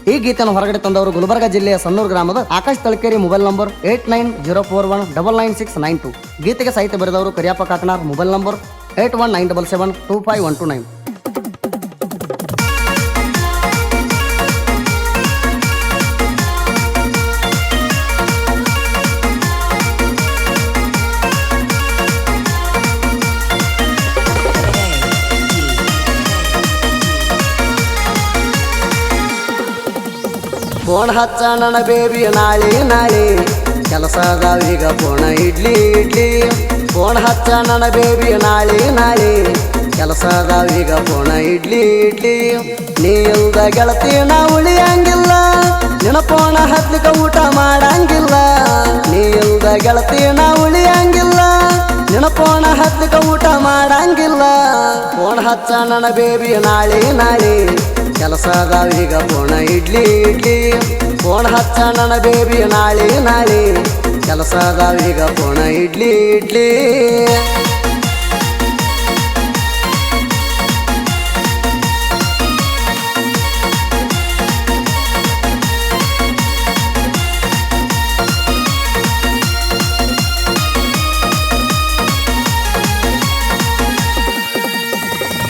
ಈ ಗೀತೆಯನ್ನು ಹೊರಗಡೆ ತಂದವರು ಗುಲ್ಬರ್ಗ ಜಿಲ್ಲೆಯ ಸನ್ನೂರು ಗ್ರಾಮದ ಆಕಾಶ್ ತಳಕೇರಿ. Mobile number 8904199992. ಗೀತೆಗೆ ಸಾಹಿತ್ಯ ಬರೆದವರು Kariyappa Kakanar. Mobile number 8197725129. Phone ಹಚ್ಚ ನನ್ನ ಬೇಬಿ ನಾಳೆ ಕೆಲಸದವೀಗ ಫೋನ ಇಡ್ಲಿ. ಫೋನ್ ಹಚ್ಚ ನನ್ನ ಬೇಬಿ ನಾಳೆ ಕೆಲಸದವೀಗ ಫೋನ ಇಡ್ಲಿ. ನೀ ಇಲ್ದ ಗೆಳತಿ ನಾ ಉಳಿಯಂಗಿಲ್ಲ, ನಿನ್ನ ಫೋನ ಹತ್ಲಿಕ್ಕ ಊಟ ಮಾಡಂಗಿಲ್ಲ. ನೀ ಇಲ್ದ ಗೆಳತಿ ನಾ ಉಳಿಯಂಗಿಲ್ಲ, ನಿನ್ನ ಫೋನ ಹತ್ಲಿಕ್ಕ ಊಟ ಮಾಡಂಗಿಲ್ಲ. ಫೋನ್ ಹಚ್ಚ ನನ್ನ ಬೇಬಿ ನಾಳೆ ಕೆಲಸದವೀಗ ಫೋನ ಇಡ್ಲಿ. ಫೋನ್ ಹಚ್ಚ ನನ್ನ ಬೇಬಿ ನಾಳೆ ಕೆಲಸದವೀಗ ಫೋನ ಇಡ್ಲಿ.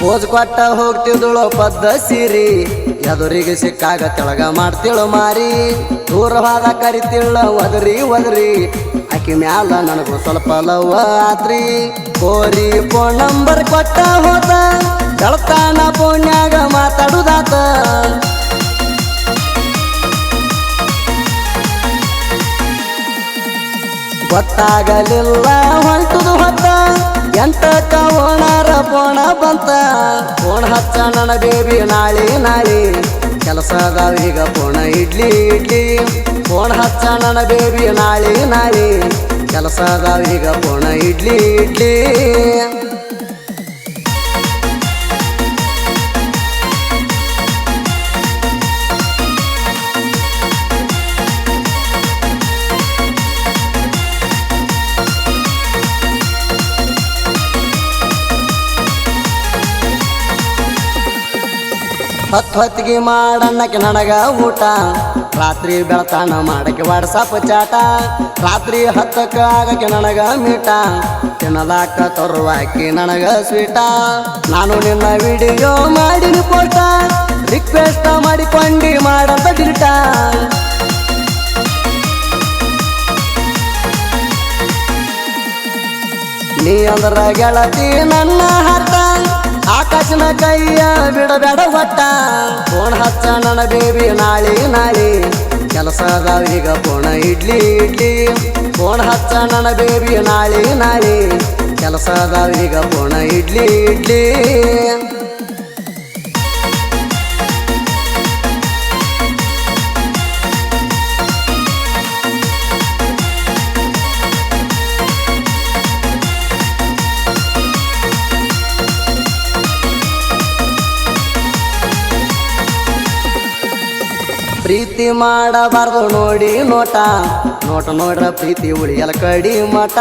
ಪೋಜ್ ಕೊಟ್ಟ ಹೋಗ್ತಿದ್ದಳು ಪದ್ದ ಸೀರಿ, ಎದುರಿಗೆ ಸಿಕ್ಕಾಗ ತೆಳಗ ಮಾಡ್ತಿಳು ಮಾರಿ. ದೂರವಾದ ಕರಿತಿಳ ಒದರಿ ಆಕಿ ಮ್ಯಾಲ ನನಗೂ ಸ್ವಲ್ಪ ಲವ್ ಆತ್ರಿ. ಕೋರಿ ಫೋನ್ ನಂಬರ್ ಕೊಟ್ಟ ಹೋದ, ಬೆಳತಾನ ಫೋನ್ಯಾಗ ಮಾತಾಡುದಾತ. ಗೊತ್ತಾಗಲಿಲ್ಲ ಹೊಂಟುದು ಹೊತ್ತ, ಎಂಟಕ್ಕ ಓಣಾರ ಫೋನ ಬಂತ. ಫೋನ್ ಹಚ್ಚ ನನ್ನ ಬೇಬಿ ನಾಳೆ ಕೆಲಸದವೀಗ ಫೋನ ಇಡ್ಲಿ. ಫೋನ್ ಹಚ್ಚ ನನ್ನ ಬೇಬಿ ನಾಳೆ ಕೆಲಸದವೀಗ ಫೋನ ಇಡ್ಲಿ. ಹೊತ್ತಿಗೆ ಮಾಡಣ್ಣಕ್ಕೆ ನನಗ ಊಟ, ರಾತ್ರಿ ಬೆಳತಾನ ಮಾಡಕ್ಕೆ ವಾಟ್ಸಪ್ ಚಾಟ. ರಾತ್ರಿ 10ಕ್ಕೆ ಆಗಕ್ಕೆ ನನಗ ಮೀಟ, ತಿನ್ನಲಾಕ ತರುವಾಕಿ ನನಗ ಸ್ವೀಟ. ನಾನು ನಿನ್ನ ವಿಡಿಯೋ ಮಾಡಿನಿ ಫೋಟ, ರಿಕ್ವೆಸ್ಟ್ ಮಾಡಿಕೊಂಡಿ ಮಾಡಂತ ಡಿಲಿಟ. ನೀ ಅಂದ್ರ ಗೆಳತಿ ನನ್ನ ಹತ್ತ, ಆಕಾಶನ ಕೈಯ ಬಿಡಬೇಡ ಒಟ್ಟ. ಫೋನ್ ಹಚ್ಚ ನನ್ನ ಬೇಬಿ ನಾಳೆ ಕೆಲಸದವೀಗ ಫೋನ ಇಡ್ಲಿ. ಫೋನ್ ಹಚ್ಚ ನನ್ನ ಬೇಬಿ ನಾಳೆ ಕೆಲಸದವೀಗ ಫೋನ ಇಡ್ಲಿ. ಪ್ರೀತಿ ಮಾಡಬಾರ್ದು ನೋಡಿ ನೋಟ ನೋಡ್ರ ಪ್ರೀತಿ ಉಳಿಯಲ ಕಡಿ ಮಠ.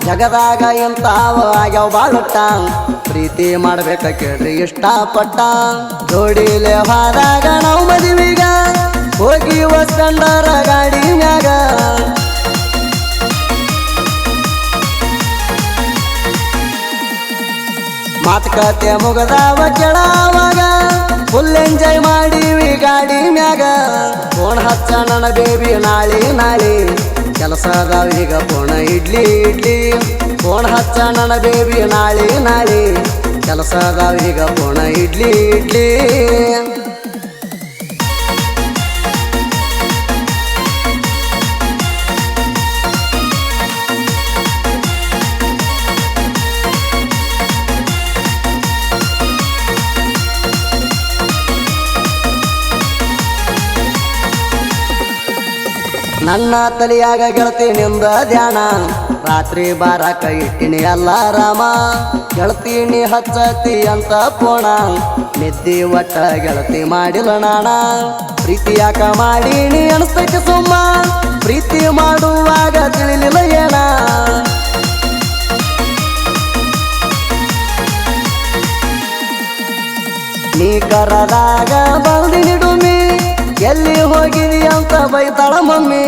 ಜಗದಾಗ ಎಂತಾವ ಆಗ್ಯಾವ ಬಾಳುಟ್ಟ, ಪ್ರೀತಿ ಮಾಡ್ಬೇಕ ಕೇಳ್ರಿ ಇಷ್ಟಪಟ್ಟ. ಜೋಡಿಲೆ ಹೋದಾಗ ನಾವು ಮದುವಿಗ ಹೋಗಿ ವಸ್ಕಂಡರ ಗಾಡಿ ಮ್ಯಾಗ. ಮಾತುಕತೆ ಮುಗದಾವ ಕೆಳವಾಗ, ಫುಲ್ ಎಂಜಾಯ್ ಮಾಡೀವಿ ಗಾಡಿ ಮ್ಯಾಗ. ಫೋನ್ ಹಚ್ಚ ನನ್ನ ಬೇಬಿ ನಾಳೆ ಕೆಲಸದವೀಗ ಫೋನ ಇಡ್ಲಿ. ಫೋನ್ ಹಚ್ಚ ನನ್ನ ಬೇಬಿ ನಾಳೆ ಕೆಲಸದವೀಗ ಫೋನ ಇಡ್ಲಿ. ನನ್ನ ತಲೆಯಾಗ ಗೆಳತಿ ನಿಂದ ಧ್ಯಾನ, ರಾತ್ರಿ ಬಾರಕ ಇಟ್ಟಿನಿ ಅಲ್ಲಾರಾಮ. ಗೆಳತಿ ನೀ ಹಚ್ಚತಿ ಅಂತ ಫೋನ, ನಿದ್ದಿ ಒಟ್ಟ ಗೆಳತಿ ಮಾಡಿಲ್ಲ ನಾಣ. ಪ್ರೀತಿ ಯಾಕ ಮಾಡೀನಿ ಅನಿಸ್ತೈತಿ ಸುಮ್ಮ, ಪ್ರೀತಿ ಮಾಡುವಾಗ ತಿಳಿಲಿಲ್ಲ ಏನ. ನೀ ಕರದಾಗ ಬಂದಿ ನಿಡುಮಿ, ಎಲ್ಲಿ ಹೋಗಿದಿ ಅಂತ ಬೈತಾಳ ಮಮ್ಮಿ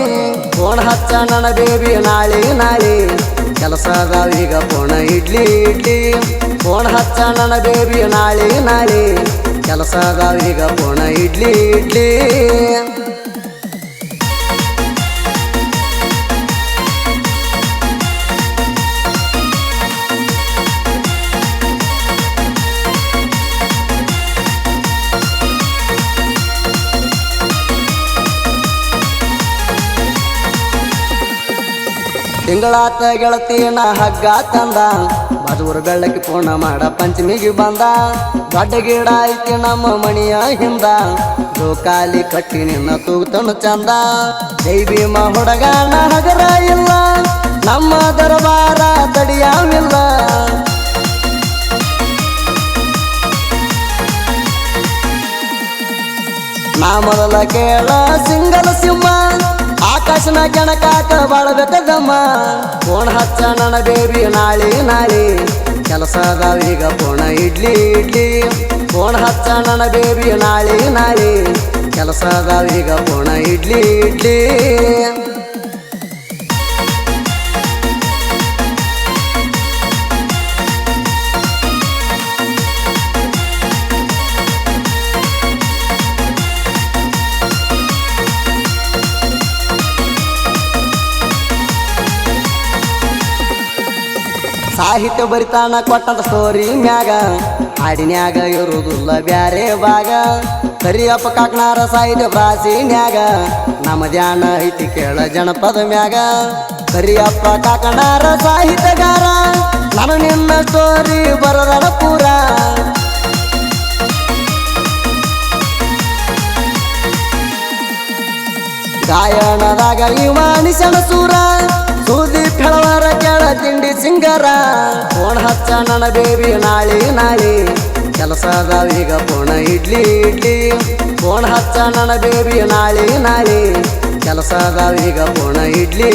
ಫೋನ್ ಹಚ್ಚ ನನ್ನ ಬೇಬಿ ನಾಳೆ ಕೆಲಸದಾವೀಗ ಫೋನ್ ಇಡ್ಲಿ ಫೋನ್ ಹಚ್ಚ ನನ್ನ ಬೇಬಿ ನಾಳೆ ಕೆಲಸದಾವೀಗ ಫೋನ್ ಇಡ್ಲಿ ತಿಂಗಳಾತ ಗೆಳತಿನ ಹಗ್ಗ ತಂದ ಬಾಜೂರು ಬೆಳ್ಳಕ್ಕೆ ಪೂರ್ಣ ಮಾಡ ಪಂಚಮಿಗೆ ಬಂದ ದೊಡ್ಡ ಗಿಡ ಐತಿ ನಮ್ಮ ಮಣಿಯ ಹಿಂದ ಜೋಕಾಲಿ ಕಟ್ಟಿ ನಿನ್ನ ತೂಗ್ತನು ಚಂದ ಜೈ ಭೀಮ ಹುಡುಗನ ಹಗರ ಇಲ್ಲ ನಮ್ಮ ದರಬಾರ ತಡಿಯಾವಿಲ್ಲ ನಾ ಮೊದಲ ಕೇಳ ಸಿಂಗಲ ಸಿಂಹ ಆಕಾಶನ ಕೆಣಕಾಕ ಬಾಳಬೇಕದಮ್ಮ ಫೋನ್ ಹಚ್ಚ ನನ್ನ ಬೇಬಿ ನಾಳೆ ಕೆಲಸದಾವೀಗ ಫೋನ್ ಇಡ್ಲಿ ಫೋನ್ ಹಚ್ಚ ನನ್ನ ಬೇಬಿ ನಾಳೆ ಕೆಲಸದಾವೀಗ ಫೋನ್ ಇಡ್ಲಿ ಸಾಹಿತ್ಯ ಬರಿತಾನ ಕೊಟ್ಟಂತ ಸ್ಟೋರಿ ಮ್ಯಾಗ ಹಾಡಿನ್ಯಾಗ ಇರುವುದಿಲ್ಲ ಬ್ಯಾರೆ ಭಾಗ ಕರಿಯಪ್ಪ ಕಾಕನಾರ ಸಾಹಿತ್ಯ ಪ್ರಾಚೀನ್ಯಾಗ ನಮ್ಮ ಧ್ಯಾನ ಐತಿ ಕೇಳ ಜನಪದ ಮ್ಯಾಗ ಕರಿಯಪ್ಪ ಕಾಕನಾರ ಸಾಹಿತ್ಯಗಾರ ನಾನು ನಿನ್ನ ಸ್ಟೋರಿ ಬರದನ ಪೂರ ಗಾಯನದಾಗ ಇವಾನಿಸಣ ಸೂರ ಸೂದಿ ಫೆಳವರ ಕೆಳ ತಿಂಡಿ ಸಿಂಗರ ಫೋನ್ ಹಚ್ಚ ನನ್ನ ಬೇಬಿ ನಾಳೆ ಕೆಲಸದಾವೀಗ ಫೋನ್ ಇಡ್ಲಿ ಫೋನ್ ಹಚ್ಚ ನನ್ನ ಬೇಬಿ ನಾಳೆ ಕೆಲಸದಾವೀಗ ಫೋನ್ ಇಡ್ಲಿ